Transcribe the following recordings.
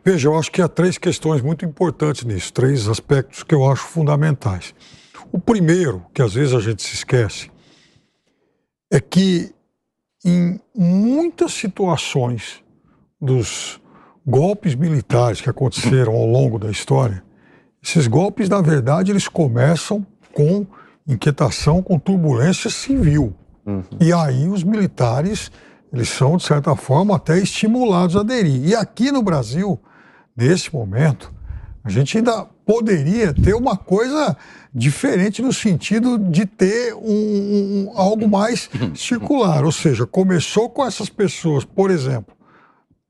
Veja, eu acho que há três questões muito importantes nisso, três aspectos que eu acho fundamentais. O primeiro, que às vezes a gente se esquece, é que em muitas situações dos golpes militares que aconteceram ao longo da história, esses golpes, na verdade, eles começam com inquietação, com turbulência civil. E aí os militares, eles são, de certa forma, até estimulados a aderir. E aqui no Brasil, nesse momento, a gente ainda poderia ter uma coisa diferente no sentido de ter algo mais circular. Ou seja, começou com essas pessoas, por exemplo,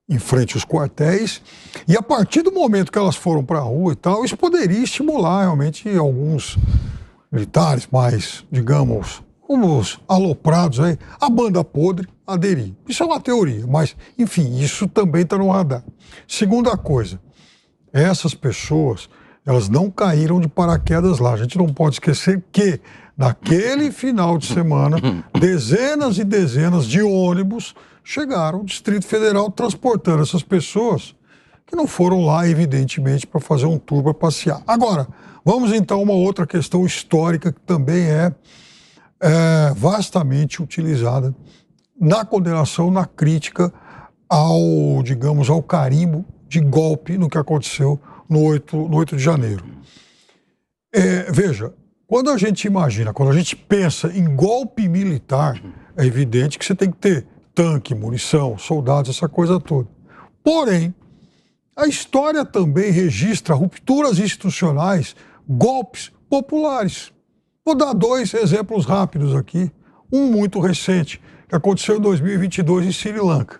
em frente aos quartéis, e a partir do momento que elas foram para a rua e tal, isso poderia estimular realmente alguns militares mais, digamos, os aloprados aí, a banda podre, aderir. Isso é uma teoria, mas, enfim, isso também está no radar. Segunda coisa, essas pessoas, elas não caíram de paraquedas lá. A gente não pode esquecer que, naquele final de semana, dezenas e dezenas de ônibus chegaram ao Distrito Federal transportando essas pessoas que não foram lá, evidentemente, para fazer um tour, para passear. Agora, vamos então a uma outra questão histórica que também é vastamente utilizada na condenação, na crítica ao, digamos, ao carimbo de golpe no que aconteceu no 8 de janeiro. Veja, quando a gente imagina, quando a gente pensa em golpe militar, é evidente que você tem que ter tanque, munição, soldados, essa coisa toda. Porém, a história também registra rupturas institucionais, golpes populares. Vou dar dois exemplos rápidos aqui. Um muito recente, que aconteceu em 2022 em Sri Lanka.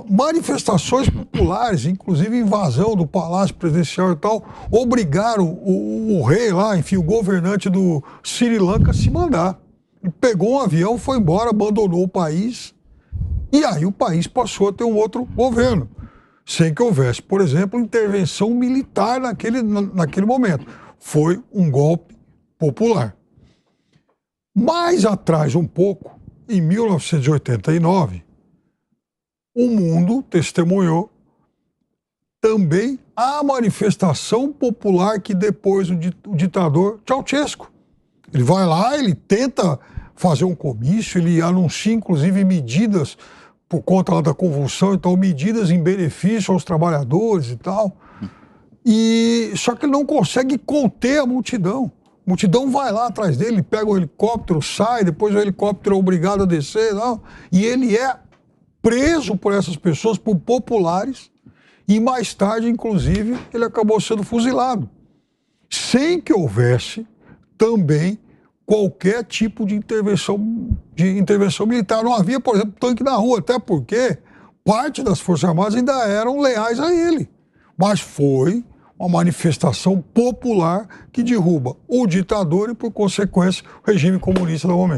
Manifestações populares, inclusive invasão do palácio presidencial e tal, obrigaram o rei lá, enfim, o governante do Sri Lanka a se mandar. Ele pegou um avião, foi embora, abandonou o país, e aí o país passou a ter um outro governo, sem que houvesse, por exemplo, intervenção militar naquele momento. Foi um golpe popular. Mais atrás um pouco, em 1989, o mundo testemunhou também a manifestação popular que depois o ditador Ceausescu. Ele vai lá, ele tenta fazer um comício, ele anuncia inclusive medidas por conta lá da convulsão e tal, medidas em benefício aos trabalhadores e tal. Só que ele não consegue conter a multidão. A multidão vai lá atrás dele, pega o helicóptero, sai, depois o helicóptero é obrigado a descer e ele é preso por essas pessoas, por populares, e mais tarde, inclusive, ele acabou sendo fuzilado. Sem que houvesse também qualquer tipo de intervenção militar. Não havia, por exemplo, tanque na rua, até porque parte das Forças Armadas ainda eram leais a ele. Mas foi uma manifestação popular que derruba o ditador e, por consequência, o regime comunista do momento.